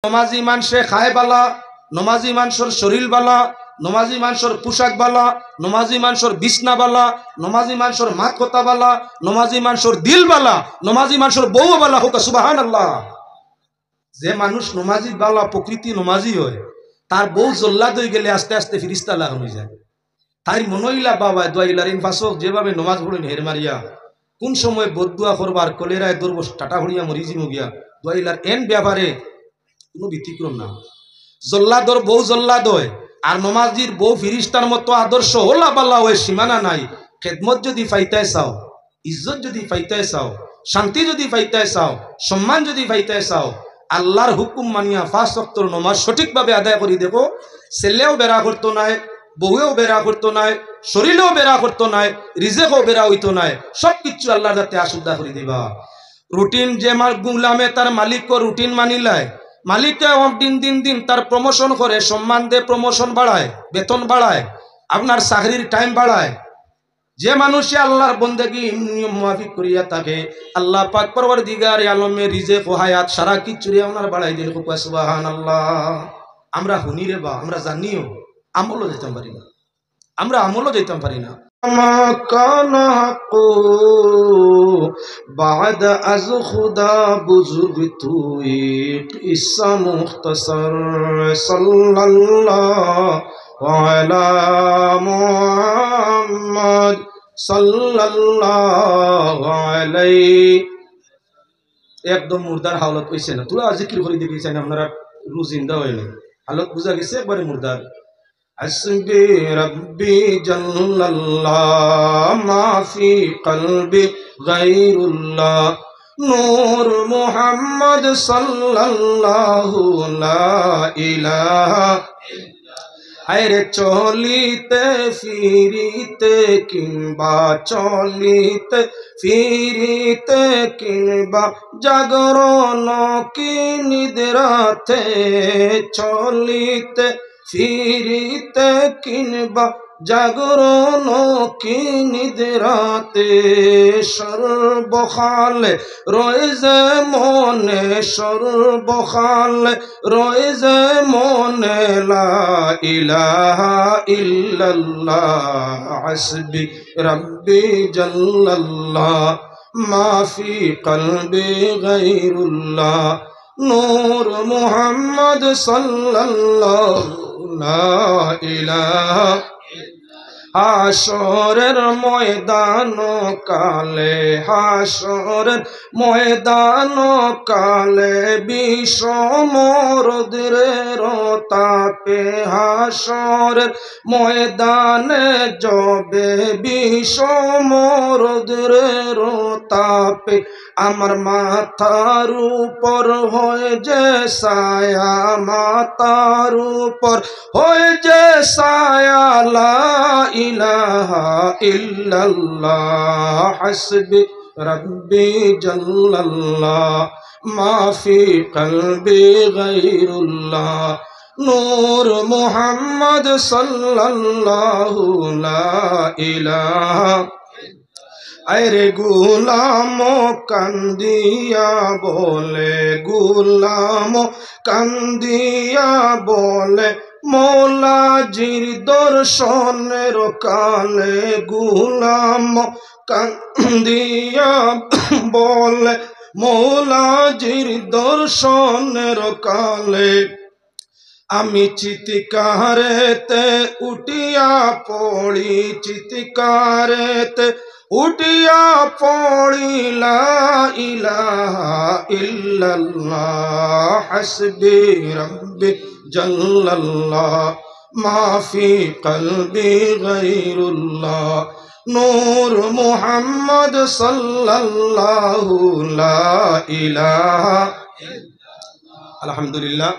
নমাজি মানুষে খায় বালা, নমাজি মানুষের শরীর বালা, নমাজি মানুষের পোশাক বালা, নমাজি মানুষের বিছনা বালা, নমাজি মানুষের মাত কথা বালা, নমাজি মানুষের দিল বালা, নমাজি মানুষের বউ বালা হোক সুবহানাল্লাহ। যে মানুষ নমাজি বালা প্রকৃতি নমাজি হয় তার বউ জল্লাদ হয়ে গেলে আস্তে আস্তে ফিরিস্তা লাগানো যায়। তাই মনইলা বাবা দোয়াইলার ইনফাসক যেভাবে নমাজ পড়েন হের মারিয়া কোন সময় বদুয়া করবার কলেরায় দৌড়ব টাটা হড়িয়া মরিজি মুগিয়া দোয়াইলার এন ব্যাপারে কোনো ব্যতিক্রম না। জল্লাদর বউ জল্লাদ হয় আর নমাজির বউ ফিরিস্তার মতো আদর্শ ওলা বাল্লা হয়, সীমানা নাই। খেদমত যদি পাইতে চাও, ইজ্জত যদি পাইতে চাও, শান্তি যদি পাইতে চাও, সম্মান যদি পাইতে চাও, আল্লাহর হুকুম মানিয়া 5 ওয়াক্তের নমাজ সঠিকভাবে আদায় করে দেব। ছেলেও বেড়া করতো নাই, বউয়েও বেড়া করতো নাই, শরীরেও বেড়া করতো নাই, রিজেকও বেড়া হইতো নাই, সবকিছু আল্লাহর যাতে আশুদ্ধা করে দিবা। রুটিন যে গুলামে তার মালিককে রুটিন মানিলায়, মালিককে দিন দিন দিন তার প্রমোশন করে, সম্মান দিয়ে প্রমোশন বাড়ায়, বেতন বাড়ায়, আপনার চাকরির টাইম বাড়ায়। যে মানুষে আল্লাহর বন্দেগী নিয়ম মাফিক করিয়া থাকে আল্লাহ পাক পরওয়ারদিগার আলমে রিজেক ও হায়াত সারা কিচ্ছুরি আপনার বাড়াই দিল সুবহানাল্লাহ। আমরা হুনি রে বা আমরা জানিও আমলও যেতাম পারি না, আমরা আমলও যেতাম পারি না। بعد از خدا بزرگ توی قصه مختصر صلی الله علی محمد صلی الله علیه। একদম মুর্দার হালত হইছে না, তোরা জিকির করে দিয়েছেন আপনারা রুজিন্দা হয় না, হালত বুঝা গেছে একবারে মুর্দার। حسبي ربي جل الله ما في قلبي غير الله نور محمد صلى الله لا إله আরে চলিতে ফিরিতে কিংবা চলিতে ফিরিতে কিংবা জাগরণ কি নিদ্রাতে, চলিতে ফিরিতে কিংবা জাগরণ কি নিদ্রাতে, সর্বকালে রয়েছে মনে, সর্বকালে রয়েছে মনে লা ইলাহা ইল্লাল্লাহ হাসবি রব্বি জাল্লাল্লাহ মা ফি কলবি গায়রুল্লাহ নূর মুহাম্মদ সাল্লাল্লাহু লা ইলাহা। হাসরের ময়দান কালে, হাসরের ময়দান কালে বিষমরদের তাপে, হাসরের ময়দানে যবে বিষমরদের তাপে আমার মাথার উপর হয়ে যে ছায়া, মাথার উপর হয়ে যে ছায়া লা ইলাহা ইল্লাল্লাহ হাসবি রব্বি জাল্লাল্লাহ মা ফি কলবি গায়রুল্লাহ নূর মুহাম্মদ সাল্লাল্লাহু লা ইলাহা। আরে গুলাম কান্দিয়া বলে, গুলাম কান্দিয়া বলে মৌলাজির দর্শনের কালে, গুলাম কান্দিয়া বলে মৌলাজির দর্শনের কালে, আমি চিৎকারেতে উঠিয়া পড়ি, চিৎকারেতে উঠিয়া পড়ি লা ইলাহা ইল্লাল্লাহ হাসবি রব্বি জাল্লাল্লাহ মা ফি কলবি গায়রুল্লাহ নূর মুহাম্মদ সাল্লাল্লাহু লা ইলাহা। আলহামদুলিল্লাহ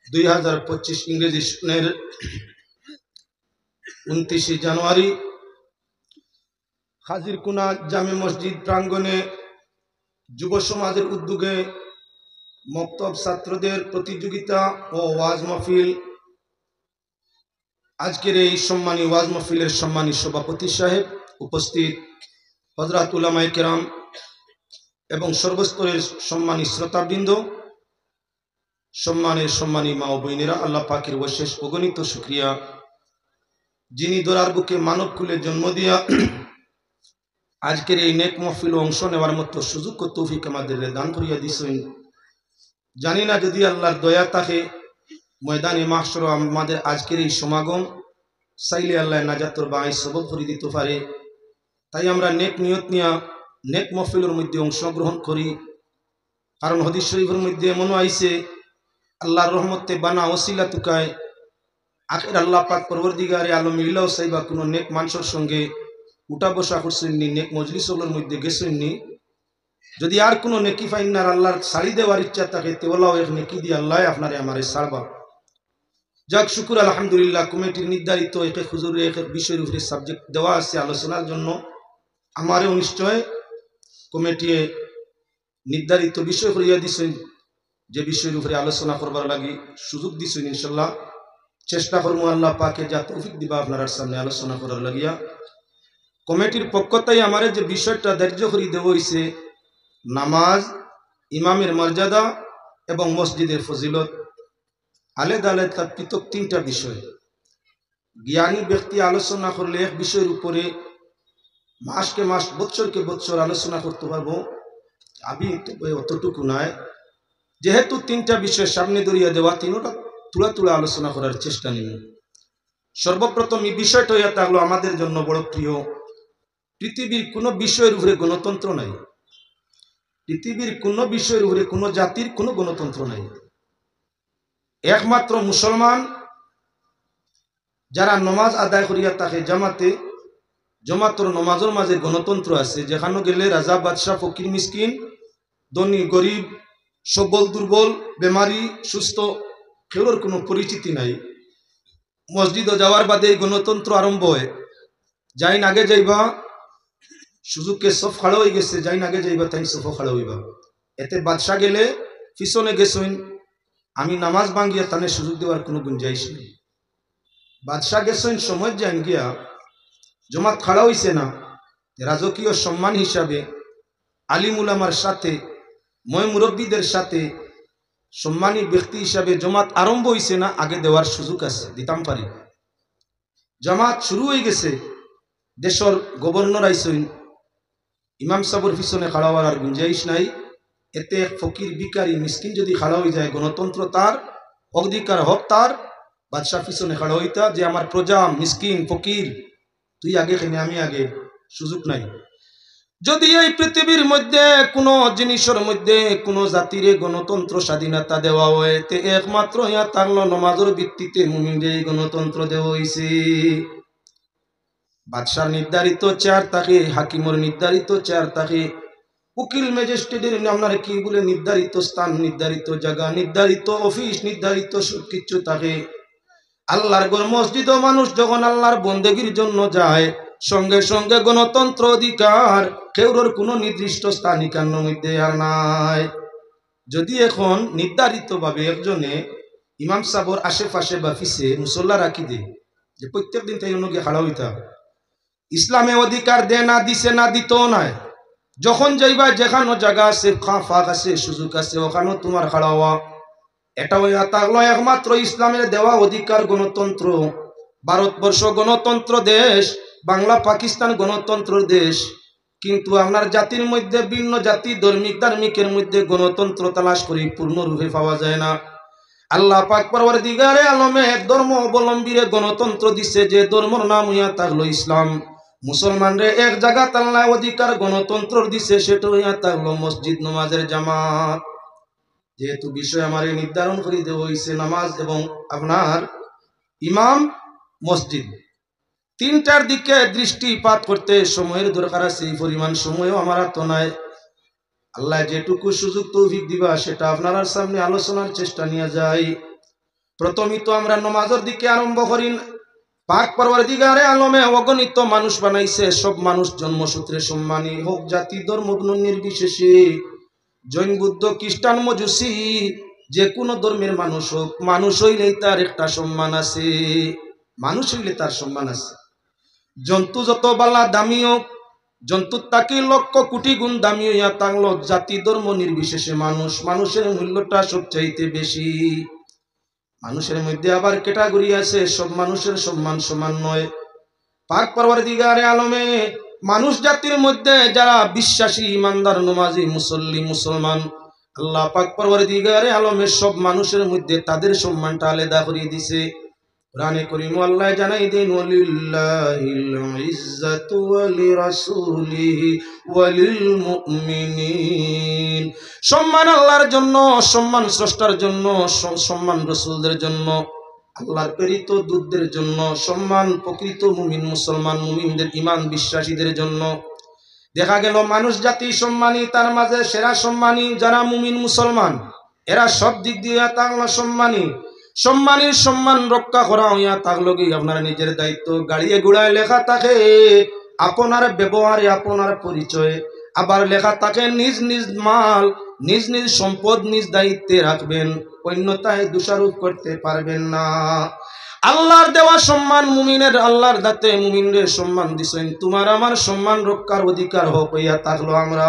2025 ইংরেজি সনের 29 জানুয়ারি হাজিরকুনা জামে মসজিদ প্রাঙ্গণে যুব সমাজের উদ্যোগে মক্তব ছাত্রদের প্রতিযোগিতা ও ওয়াজ মাহফিল। আজকের এই সম্মানী ওয়াজ মাহফিলের সম্মানী সভাপতি সাহেব, উপস্থিত হযরত উলামায়ে কেরাম এবং সর্বস্তরের সম্মানী শ্রোতাবৃন্দ, সম্মানের সম্মানী মা ও বোনেরা, আল্লাহ পাকের অশেষ অগণিত শুকরিয়া, যিনি দরার বুকে মানব কুলে জন্ম দিয়া আজকের এই নেক মাহফিল অংশ নেওয়ার মতো সুযোগ ও তৌফিক আমাদের দান করিয়া দিছেন। জানি না যদি আল্লাহর দয়া থাকে ময়দানে মাহশর আমাদের আজকের এই সমাগম চাইলে আল্লাহ নাজাতর বাই সবব করে দিতে পারে। তাই আমরা নেক নিয়ত নিয়া নেক মাহফিলের মধ্যে অংশগ্রহণ করি। কারণ হাদিস শরীফের মধ্যে এমনও আইছে, আল্লাহর রহমতে বানা ওসিলা তুকায় আখের আল্লাহ পাক পরবর্তীকারে আলম ইল্লাহ সাইবা কোনো নেক মানুষের সঙ্গে উঠা বসা করছেননি, নেক মজলিসগুলোর মধ্যে গেছেননি। যদি আর কোনো নেকি ফাইনার আল্লাহর ছাড়ি দেওয়ার ইচ্ছা থাকে তেওলাও এক নেকি দিয়ে আল্লাহ আপনারে আমারে ছাড়বা। যাক শুকুর আলহামদুলিল্লাহ, কমিটির নির্ধারিত এক এক হুজুরে এক এক বিষয়ের উপরে সাবজেক্ট দেওয়া আছে আলোচনার জন্য। আমারও নিশ্চয় কমিটি নির্ধারিত বিষয় করিয়া দিছেন, যে বিষয়ের উপরে আলোচনা করবার লাগি সুযোগ দিছেন। ইনশাল্লাহ চেষ্টা করবো আল্লাহ পাকে যা তৌফিক দিবা আপনার সামনে আলোচনা করার লাগিয়া। কমিটির পক্ষতাই আমার যে বিষয়টা ধার্য করে দেওয়া হয়েছে, নামাজ, ইমামের মর্যাদা এবং মসজিদের ফজিলত, আলাদা আলাদা পৃথক তিনটা বিষয়। জ্ঞানী ব্যক্তি আলোচনা করলে এক বিষয়ের উপরে মাসকে মাস বৎসরকে বৎসর আলোচনা করতে পারবো, আমি অতটুকু নয়। যেহেতু তিনটা বিষয় সামনে ধরিয়া দেওয়া, তিনটা তুলা তুলা আলোচনা করার চেষ্টা নিব। সর্বপ্রথম এই বিষয়টা হইয়া থাকলো আমাদের জন্য বড় প্রিয়। পৃথিবীর কোনো বিষয়ের উপরে গণতন্ত্র নাই, পৃথিবীর কোনো বিষয়ের উপরে কোনো জাতির কোনো গণতন্ত্র নাই। একমাত্র মুসলমান যারা নমাজ আদায় করিয়া থাকে জামাতে, জমাতর নমাজের মাঝে গণতন্ত্র আছে। যেখানে গেলে রাজা বাদশাহ ফকির মিসকিন, ধনী গরিব, সবল দুর্বল, বেমারি সুস্থ, কেউর কোনো পরিচিতি নাই। মসজিদে যাওয়ার বাদে গণতন্ত্র আরম্ভ হয়। যাইন আগে যাইবা, সুযোগকে সব খাড়া হয়ে গেছে, যাইন আগে যাইবা তাই সফ খাড়া হইবা। এতে বাদশাহ গেলে পিছনে গেছেন, আমি নামাজ ভাঙ্গিয়া তানে সুযোগ দেওয়ার কোনো গুঞ্জাইশ নেই। বাদশাহ গেছেন সময় যাইন গিয়া জমাত খাড়া হইছে না, রাজকীয় সম্মান হিসাবে আলিম উলামার সাথে ময় মুরব্বীদের সাথে সম্মানী ব্যক্তি হিসাবে জমাত আরম্ভ হইছে না, আগে দেওয়ার সুযোগ আছে, দিতাম পারি। জামাত শুরু হয়ে গেছে, দেশের গভর্নর আইসইন, ইমাম সাবর পিছনে খাড়া হওয়ার আর গুঞ্জাইশ নাই। এতে ফকির বিকারী মিসকিন যদি খাড়া হয়ে যায়, গণতন্ত্র তার, অধিকার হক তার। বাদশাহ পিছনে খাড়া হইতা যে আমার প্রজা মিসকিন ফকির, তুই আগে খেনে আমি আগে, সুযোগ নাই। যদি এই পৃথিবীর মধ্যে কোনো জিনিসের মধ্যে কোনো জাতির গণতন্ত্র স্বাধীনতা দেওয়া হয়, তে একমাত্র ইয়া থাকলো নমাজের ভিত্তিতে মুমিনদের গণতন্ত্র দেওয়া হয়েছে। বাদশার নির্ধারিত চেয়ার থাকে, হাকিমের নির্ধারিত চেয়ার থাকে, উকিল ম্যাজিস্ট্রেটের আপনার কি বলে নির্ধারিত স্থান, নির্ধারিত জায়গা, নির্ধারিত অফিস, নির্ধারিত সবকিছু থাকে। আল্লাহর ঘর মসজিদও মানুষ যখন আল্লাহর বন্দেগীর জন্য যায়, সঙ্গে সঙ্গে গণতন্ত্র অধিকার, কেউর কোনো নির্দিষ্ট স্থান এখানের মধ্যে আর নাই। যদি এখন নির্ধারিত ভাবে একজনে ইমাম সাবর আশেপাশে বা পিছে মুসল্লা রাখি দে, যে প্রত্যেক দিন তাই অন্যকে খাড়া হইতা, ইসলামে অধিকার দে না, দিছে না, দিতেও নাই। যখন যাইবা যেখানো জায়গা আছে, ফাঁক আছে, সুযোগ আছে, ওখানেও তোমার খাড়া হওয়া। এটা হইয়া থাকলো একমাত্র ইসলামের দেওয়া অধিকার, গণতন্ত্র। ভারতবর্ষ গণতন্ত্র দেশ, বাংলা পাকিস্তান গণতন্ত্র দেশ, কিন্তু আপনার জাতির মধ্যে ভিন্ন জাতি ধার্মিকের মধ্যে গণতন্ত্র তালাশ করি পূর্ণরূপে পাওয়া যায় না। আল্লাহ পাক পরওয়ারদিগারে আলমে এক ধর্ম অবলম্বীরে গণতন্ত্র দিছে, যে ধর্মর নাম হইয়া থাকলো ইসলাম। মুসলমানরে এক জায়গা আল্লাহ অধিকার গণতন্ত্র দিছে, সেটা হইয়া থাকলো মসজিদ, নমাজের জামাত। যেহেতু বিষয় আমার নির্ধারণ করে দেওয়া হয়েছে নামাজ এবং আপনার ইমাম, মসজিদ, তিনটার দিকে দৃষ্টিপাত করতে সময়ের দরকার আছে। এই পরিমাণ সময়ও আমার তো নাই। আল্লাহ যেটুকু সুযোগ তৌফিক দিবা সেটা আপনার সামনে আলোচনার চেষ্টা নিয়ে যাই। প্রথমই তো আমরা নমাজের দিকে আরম্ভ করি। পাক পরওয়ারদিগারে আলমে অগণিত মানুষ বানাইছে, সব মানুষ জন্মসূত্রে সম্মানী, হোক জাতি ধর্ম নির্বিশেষে, জৈন বুদ্ধ খ্রিস্টান মজুসি, যে কোনো ধর্মের মানুষ হোক, মানুষ হইলেই তার একটা সম্মান আছে, মানুষ হইলে তার সম্মান আছে। জন্তু যত বালা দামি হোক, জন্তুর তাকি লক্ষ কোটি গুণ দামি হইয়া থাকলো জাতি ধর্ম নির্বিশেষে মানুষের মূল্যটা সবচাইতে বেশি। মানুষের মধ্যে আবার ক্যাটাগরি আছে, সব মানুষের সম্মান সমান নয়। পাক পরওয়ারদিগারে আলমে মানুষ জাতির মধ্যে যারা বিশ্বাসী, ইমানদার, নমাজি, মুসল্লি, মুসলমান, আল্লাহ পাক পরওয়ারদিগারে আলমে সব মানুষের মধ্যে তাদের সম্মানটা আলাদা করে দিছে। কোরআনে কারীম আল্লাহ জানাই দেন, ওয়ালিল্লাহিল ইজ্জাতু ওয়ালিরাসূলিহি ওয়ালিল মুমিনিন। সম্মান আল্লাহর জন্য, সম্মান স্রষ্টার জন্য, সম্মান রাসূলদের জন্য, আল্লাহর প্রেরিত দূতদের জন্য, সম্মান প্রকৃত মুমিন মুসলমান মুমিনদের ঈমান বিশ্বাসীদের জন্য। দেখা গেল মানুষ জাতি সম্মানী, তার মাঝে সেরা সম্মানী যারা মুমিন মুসলমান, এরা সব দিক দিয়ে তাহলে সম্মানী। সম্মানীর সম্মান রক্ষা করা হইয়া থাকলো কি আপনার নিজের দায়িত্ব। গাড়িয়ে গুড়ায় লেখা থাকে আপনার ব্যবহারে, আপনার পরিচয়ে, আবার লেখা থাকে নিজ নিজ মাল, নিজ নিজ সম্পদ নিজ দায়িত্বে রাখবেন, অন্যতায় দোষারোপ করতে পারবেন না। আল্লাহর দেওয়া সম্মান মুমিনের, আল্লাহর দাতে মুমিনদের সম্মান দিছেন, তোমার আমার সম্মান রক্ষার অধিকার হোক হইয়া থাকলো আমরা।